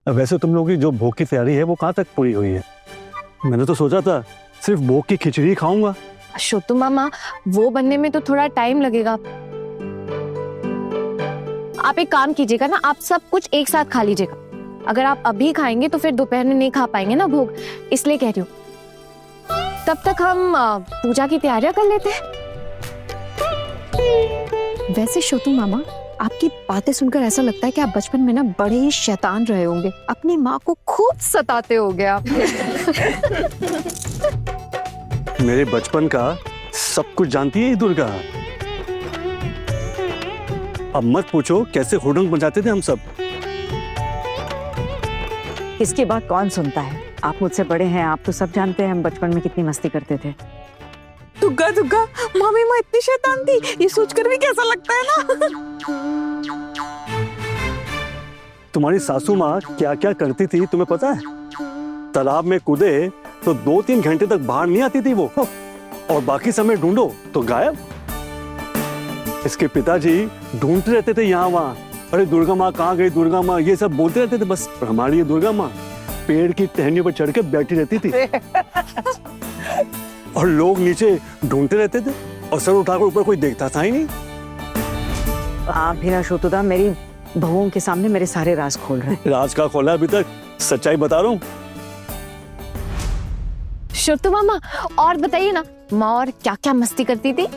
वैसे तुम लोगों की जो भोग की तैयारी है वो कहाँ तक पूरी हुई है? मैंने तो सोचा था सिर्फ भोग की खिचड़ी खाऊंगा। छोटू मामा, वो बनने में तो थोड़ा टाइम लगेगा। आप एक काम कीजिएगा ना, आप सब कुछ एक साथ खा लीजिएगा। अगर आप अभी खाएंगे तो फिर दोपहर में नहीं खा पाएंगे ना भोग, इसलिए कह रही हूँ। तब तक हम पूजा की तैयारियां कर लेते हैं। वैसे छोटू मामा, आपकी बातें सुनकर ऐसा लगता है कि आप बचपन में ना बड़े ही शैतान रहे होंगे। अपनी माँ को खूब सताते होंगे आप। मेरे बचपन का सब कुछ जानती है ये दुर्गा। अब मत पूछो कैसे हुड़ंग बजाते थे हम सब। इसकी बात कौन सुनता है? आप मुझसे बड़े हैं, आप तो सब जानते हैं हम बचपन में कितनी मस्ती करते थे। दुग्गा दुग्गा, मामी माँ इतनी शैतान थी, ये सोचकर भी कैसा लगता है ना। तुम्हारी सासू माँ क्या क्या करती थी तुम्हें पता है? तालाब में कूदे तो 2-3 घंटे तक बाहर नहीं आती थी वो, और बाकी समय ढूंढो तो गायब। इसके पिताजी ढूंढते रहते थे यहाँ वहाँ, अरे दुर्गा माँ कहाँ गई, दुर्गा माँ, ये सब बोलते रहते थे बस। पर हमारी ये दुर्गा माँ पेड़ की टहनियों पर चढ़ के बैठी रहती थी और लोग नीचे ढूंढते रहते थे और सर उठाकर ऊपर कोई देखता था ही नहीं। आप भी ना छोटूदा मेरी बहुओं के सामने मेरे सारे राज खोल रहे हैं। राज का खोला अभी तक, सच्चाई बता रहा हूँ। छोटू मामा, और बताइए ना, माँ और क्या क्या मस्ती करती थी?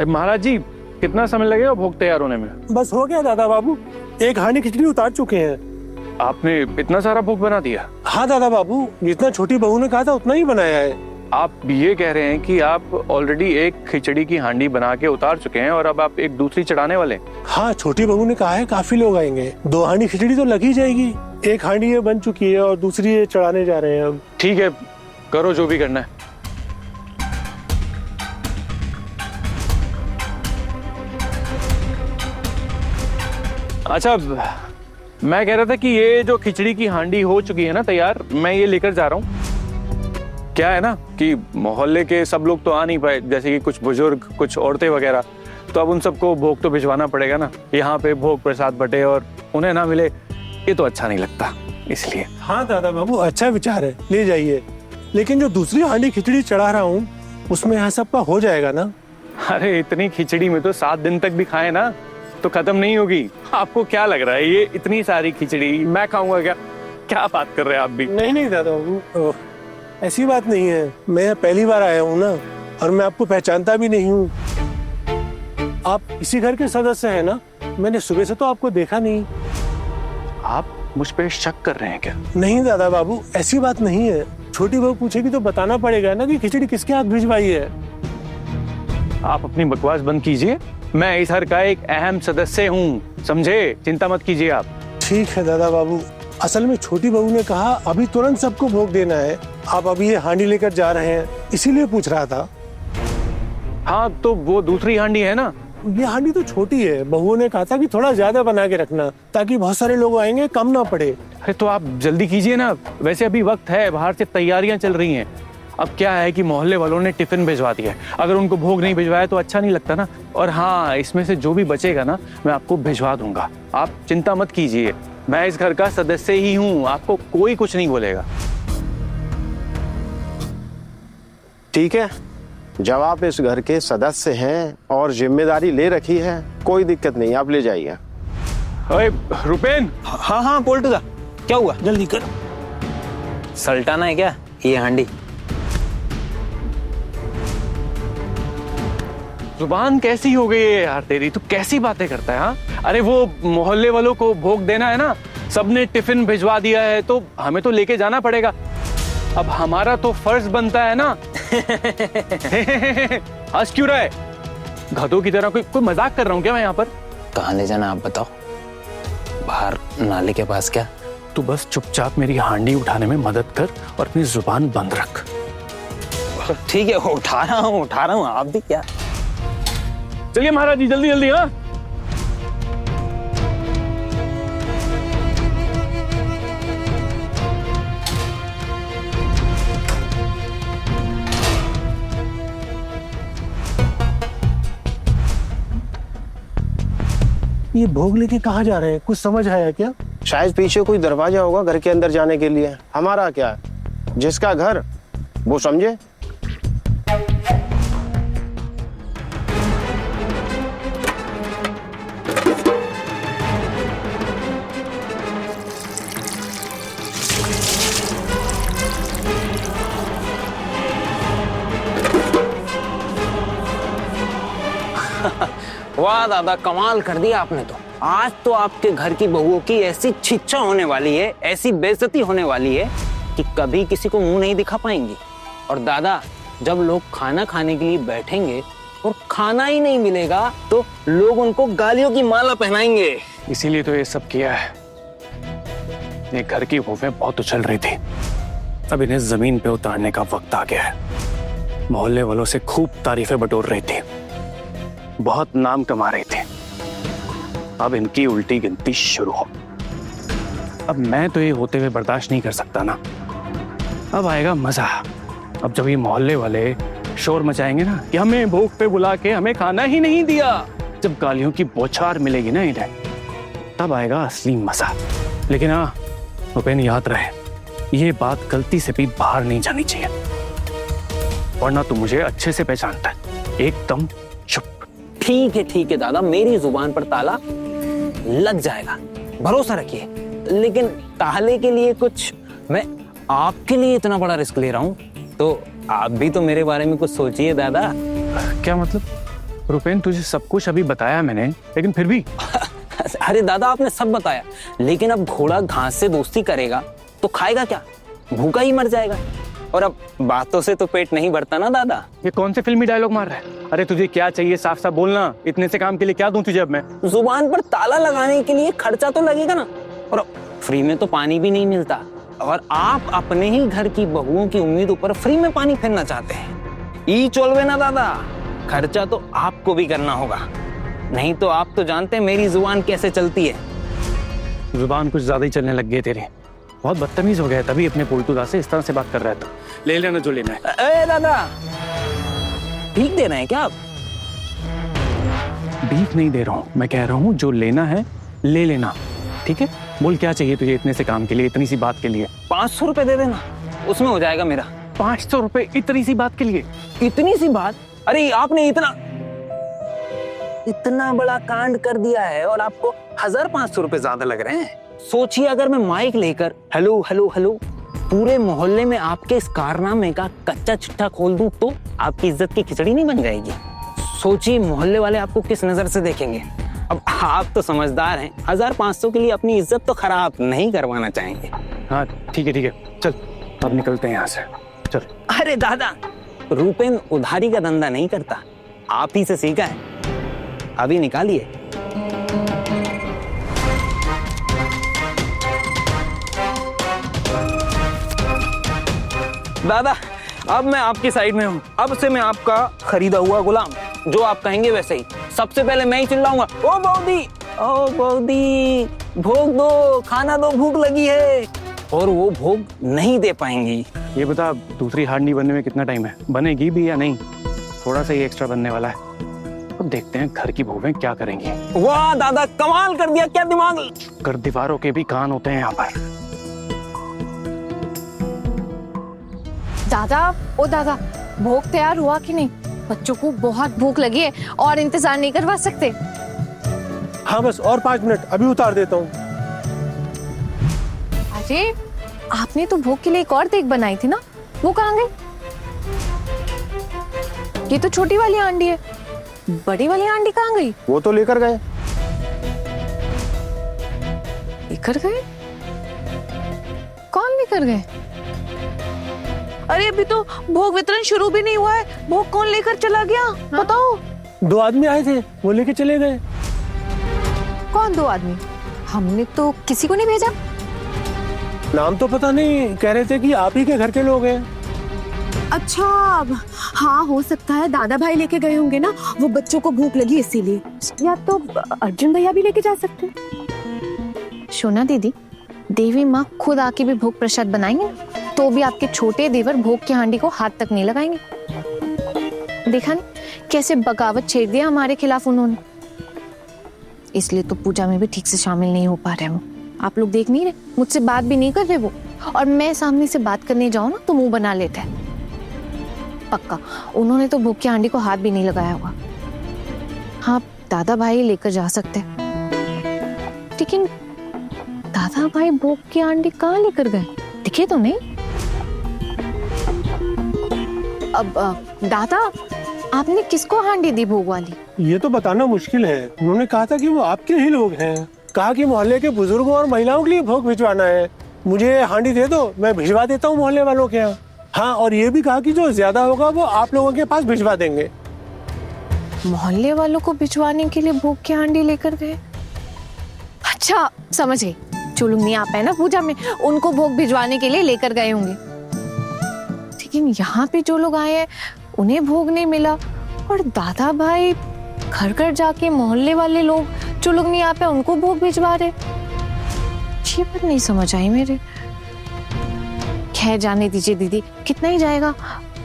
महाराज जी, कितना समय लगेगा भोग तैयार होने में? बस हो गया दादा बाबू, एक हांडी खिचड़ी उतार चुके हैं। आपने इतना सारा भोग बना दिया? हाँ दादा बाबू, जितना छोटी बहू ने कहा था उतना ही बनाया है। आप ये कह रहे हैं कि आप ऑलरेडी एक खिचड़ी की हांडी बना के उतार चुके हैं और अब आप एक दूसरी चढ़ाने वाले हैं? हाँ, छोटी बहू ने कहा है काफी लोग आएंगे, 2 हांडी खिचड़ी तो लग ही जाएगी। एक हांडी ये बन चुकी है और दूसरी ये चढ़ाने जा रहे हैं अब। ठीक है, करो जो भी करना है। अच्छा, मैं कह रहा था कि ये जो खिचड़ी की हांडी हो चुकी है ना तैयार, मैं ये लेकर जा रहा हूँ। क्या है ना कि मोहल्ले के सब लोग तो आ नहीं पाए, जैसे कि कुछ बुजुर्ग, कुछ औरतें वगैरह, तो अब उन सबको भोग तो भिजवाना पड़ेगा ना। यहाँ पे भोग प्रसाद बटे और उन्हें ना मिले, ये तो अच्छा नहीं लगता, इसलिए। हाँ दादा बाबू, अच्छा विचार है, ले जाइए। लेकिन जो दूसरी हांडी खिचड़ी चढ़ा रहा हूँ उसमें यहाँ सबका हो जाएगा ना? अरे इतनी खिचड़ी में तो 7 दिन तक भी खाए ना तो खत्म नहीं होगी। आपको क्या लग रहा है ये इतनी सारी खिचड़ी मैं खाऊंगा क्या? क्या बात कर रहे हैं आप भी? नहीं नहीं दादा बाबू, ऐसी बात नहीं है। मैं पहली बार आया हूँ ना, और मैं आपको पहचानता भी नहीं हूँ। आप इसी घर के सदस्य हैं ना? मैंने सुबह से तो आपको देखा नहीं। आप मुझ पे शक कर रहे हैं क्या? नहीं दादा बाबू, ऐसी बात नहीं है। छोटी बहू पूछेगी तो बताना पड़ेगा ना कि खिचड़ी किसके हाथ भिजवाई है। आप अपनी बकवास बंद कीजिए। मैं इस घर का एक अहम सदस्य हूँ, समझे? चिंता मत कीजिए आप। ठीक है दादा बाबू, असल में छोटी बहू ने कहा अभी तुरंत सबको भोग देना है। आप अभी ये हांडी लेकर जा रहे हैं, इसीलिए पूछ रहा था। हाँ, तो वो दूसरी हांडी है ना? ये हांडी तो छोटी है, बहुओं ने कहा था कि थोड़ा ज्यादा बना के रखना, ताकि बहुत सारे लोग आएंगे, कम ना पड़े। अरे तो आप जल्दी कीजिए ना, वैसे अभी वक्त है, बाहर से तैयारियां चल रही हैं। अब क्या है कि मोहल्ले वालों ने टिफिन भिजवा दिया है, अगर उनको भोग नहीं भिजवाया तो अच्छा नहीं लगता ना। और हाँ, इसमें से जो भी बचेगा ना मैं आपको भिजवा दूंगा, आप चिंता मत कीजिए। मैं इस घर का सदस्य ही हूँ, आपको कोई कुछ नहीं बोलेगा। ठीक है, जब आप इस घर के सदस्य हैं और जिम्मेदारी ले रखी है, कोई दिक्कत नहीं, आप ले जाइए। अरे रुपेन। हाँ हाँ पोल्टूदा, क्या हुआ? जल्दी कर। सल्टाना है क्या ये हांडी? जुबान कैसी हो गई है यार तेरी, तू कैसी बातें करता है? हाँ, अरे वो मोहल्ले वालों को भोग देना है ना, सबने टिफिन भिजवा दिया है तो हमें तो लेके जाना पड़ेगा। अब हमारा तो फर्ज बनता है ना। हंस क्यों रहा है? गधों की तरह कोई मजाक कर रहा हूँ क्या मैं यहाँ पर? कहाँ ले जाना आप बताओ? बाहर नाले के पास क्या? तू बस चुपचाप मेरी हांडी उठाने में मदद कर और अपनी जुबान बंद रख। ठीक है, उठा रहा हूँ, आप भी क्या? चलिए महाराज जी, जल्दी जल्दी। हाँ ये भोग लेके कहाँ जा रहे हैं, कुछ समझ आया क्या? शायद पीछे कोई दरवाजा होगा घर के अंदर जाने के लिए। हमारा क्या, जिसका घर वो समझे। वाह दादा, कमाल कर दिया आपने तो। आज तो आपके घर की बहुओं की ऐसी छिच्चा होने वाली है, ऐसी बेइज्जती होने वाली है कि कभी किसी को मुंह नहीं दिखा पाएंगी। और दादा, जब लोग खाना खाने के लिए बैठेंगे और खाना ही नहीं मिलेगा तो लोग उनको गालियों की माला पहनाएंगे। इसीलिए तो ये सब किया है। ये घर की बहुएं बहुत उछल रही थी, अब इन्हें जमीन पे उतारने का वक्त आ गया है। मोहल्ले वालों से खूब तारीफें बटोर रही थी, बहुत नाम कमा रही थी। अब इनकी उल्टी गिनती शुरू हो। अब मैं तो ये होते हुए बर्दाश्त नहीं कर सकता ना। अब आएगा मजा। अब जब ये मोहल्ले वाले शोर मचाएंगे ना कि हमें भूख पे बुला के हमें खाना ही नहीं दिया, जब गालियों की बौछार मिलेगी ना इन्हें, तब आएगा असली मजा। लेकिन हाँ रुपेन, याद रहे, ये बात गलती से भी बाहर नहीं जानी चाहिए, वरना तू मुझे अच्छे से पहचानता है। एकदम चुप। ठीक है दादा, मेरी जुबान पर ताला लग जाएगा, भरोसा रखिए। लेकिन ताले के लिए कुछ, मैं आपके लिए इतना बड़ा रिस्क ले रहा हूँ, तो आप भी तो मेरे बारे में कुछ सोचिए दादा। क्या मतलब? रुपेन, तुझे सब कुछ अभी बताया मैंने, लेकिन फिर भी। अरे दादा, आपने सब बताया, लेकिन अब घोड़ा घास से दोस्ती करेगा तो खाएगा क्या? भूखा ही मर जाएगा। और अब बातों से तो पेट नहीं भरता ना दादा। ये कौन से फिल्मी डायलॉग मार रहा है? अरे तुझे क्या चाहिए, साफ साफ बोलना। इतने से काम के लिए क्या दूं तुझे अब मैं? जुबान पर ताला लगाने के लिए खर्चा तो लगेगा ना, और फ्री में तो पानी भी नहीं मिलता। और आप अपने ही घर की बहुओं की उम्मीदों पर फ्री में पानी फेरना चाहते हैं। ई चोलवे ना दादा, खर्चा तो आपको भी करना होगा, नहीं तो आप तो जानते हैं मेरी जुबान कैसे चलती है। जुबान कुछ ज्यादा ही चलने लग गई तेरी, बहुत बदतमीज हो गया। तभी अपने पोल्टूदा से इस तरह से बात कर रहा था। ले लेना जो लेना है। ए दादा, भीख दे रहे हैं क्या आप? भीख नहीं दे रहा हूँ, मैं कह रहा हूँ जो लेना है ले लेना, ठीक है? बोल क्या चाहिए तुझे इतने से काम के लिए, इतनी सी बात के लिए? 500 रुपए दे देना, उसमें हो जाएगा मेरा। 500 रुपए इतनी सी बात के लिए? इतनी सी बात? अरे आपने इतना बड़ा कांड कर दिया है और आपको 1500 रुपए ज्यादा लग रहे हैं। सोचिए, अगर मैं माइक लेकर हेलो हेलो हेलो पूरे मोहल्ले में आपके इस कारनामे का कच्चा चिट्ठा खोल दूं तो आपकी इज्जत की खिचड़ी नहीं बन जाएगी? सोचिए मोहल्ले वाले आपको किस नजर से देखेंगे। अब आप तो समझदार हैं, 1500 के लिए अपनी इज्जत तो खराब नहीं करवाना चाहेंगे। हाँ ठीक है, चल अब निकलते हैं यहाँ से, चल। अरे दादा, रूपेन उधारी का धंधा नहीं करता, आप ही से सीखा है, अभी निकालिए। दादा, अब मैं आपकी साइड में हूँ, अब से मैं आपका खरीदा हुआ गुलाम, जो आप कहेंगे वैसे ही। सबसे पहले मैं ही चिल्लाऊंगा, ओ बौदी, भोग दो, खाना दो, भूख लगी है। और वो भोग नहीं दे पाएंगी। ये बता, दूसरी हांडी बनने में कितना टाइम है? बनेगी भी या नहीं? थोड़ा सा ही एक्स्ट्रा बनने वाला है, अब देखते हैं घर की बहुएं क्या करेंगी। वाह दादा, कमाल कर दिया, क्या दिमाग। कर दीवारों के भी कान होते हैं यहाँ पर। दादा, भोग तैयार हुआ कि नहीं? बच्चों को बहुत भूख लगी है और इंतजार नहीं करवा सकते। हाँ बस और 5 मिनट, अभी उतार देता हूँ। अरे आपने तो भोग के लिए एक और देग बनाई थी ना, वो कहाँ गई? ये तो छोटी वाली हांडी है, बड़ी वाली हांडी कहाँ गई? वो तो लेकर गए। लेकर गए? कौन लेकर गए? अरे अभी तो भोग वितरण शुरू भी नहीं हुआ है, भोग कौन लेकर चला गया? बताओ। 2 आदमी आए थे, वो लेके चले गए। कौन 2 आदमी? हमने तो किसी को नहीं भेजा। नाम तो पता नहीं, कह रहे थे कि आप ही के घर के लोग हैं। अच्छा, हाँ हो सकता है दादा भाई लेके गए होंगे ना, वो बच्चों को भूख लगी इसीलिए। या तो अर्जुन भैया भी लेके जा सकते हैं। शोना दीदी, देवी माँ खुद आके भी भोग प्रसाद बनाएंगे तो भी आपके छोटे देवर भोग की हांडी को हाथ तक नहीं लगाएंगे। देखा नहीं कैसे बगावत छेड़ दिया हमारे खिलाफ उन्होंने। इसलिए तो पूजा में भी ठीक से शामिल नहीं हो पा रहे वो। आप लोग देख नहीं रहे, मुझसे बात भी नहीं कर रहे वो, और मैं सामने से बात करने जाऊं ना तो मुंह बना लेते हैं। पक्का उन्होंने तो भोग की हांडी को हाथ भी नहीं लगाया होगा। हाँ, दादा भाई लेकर जा सकते हैं, लेकिन दादा भाई भोग की हांडी कहाँ लेकर गए? दिखे तो नहीं। अब दादा, आपने किसको हांडी दी भोग वाली? ये तो बताना मुश्किल है। उन्होंने कहा था कि वो आपके ही लोग हैं। कहा कि मोहल्ले के बुजुर्गों और महिलाओं के लिए भोग भिजवाना है। मुझे हांडी दे दो, मैं भिजवा देता हूँ मोहल्ले वालों के यहाँ। हाँ, और ये भी कहा कि जो ज्यादा होगा वो आप लोगों के पास भिजवा देंगे। मोहल्ले वालों को भिजवाने के लिए भोग की हांडी लेकर गए? अच्छा, समझ गई। जो लोग नहीं आ पाए ना पूजा में, उनको भोग भिजवाने के लिए लेकर गए होंगे। लेकिन यहाँ पे जो लोग आए हैं उन्हें भोग नहीं मिला, और दादा भाई घर घर जाके मोहल्ले वाले लोग जो लोग नहीं आ पाए उनको भोग भिजवा रहे। ये बात नहीं समझ आई मेरे। खैर जाने दीजिए दीदी, कितना ही जाएगा,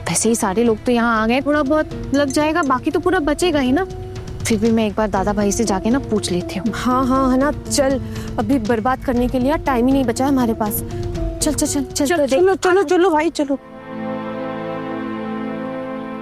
वैसे ही सारे लोग तो यहाँ आ गए, थोड़ा बहुत लग जाएगा, बाकी तो पूरा बचेगा ही ना। फिर भी मैं एक बार दादा भाई से जाके ना पूछ लेती हूँ। हाँ हाँ है ना, चल अभी बर्बाद करने के लिए टाइम ही नहीं बचा है हमारे पास। चल चल चल चल चलो चलो चलो भाई चलो।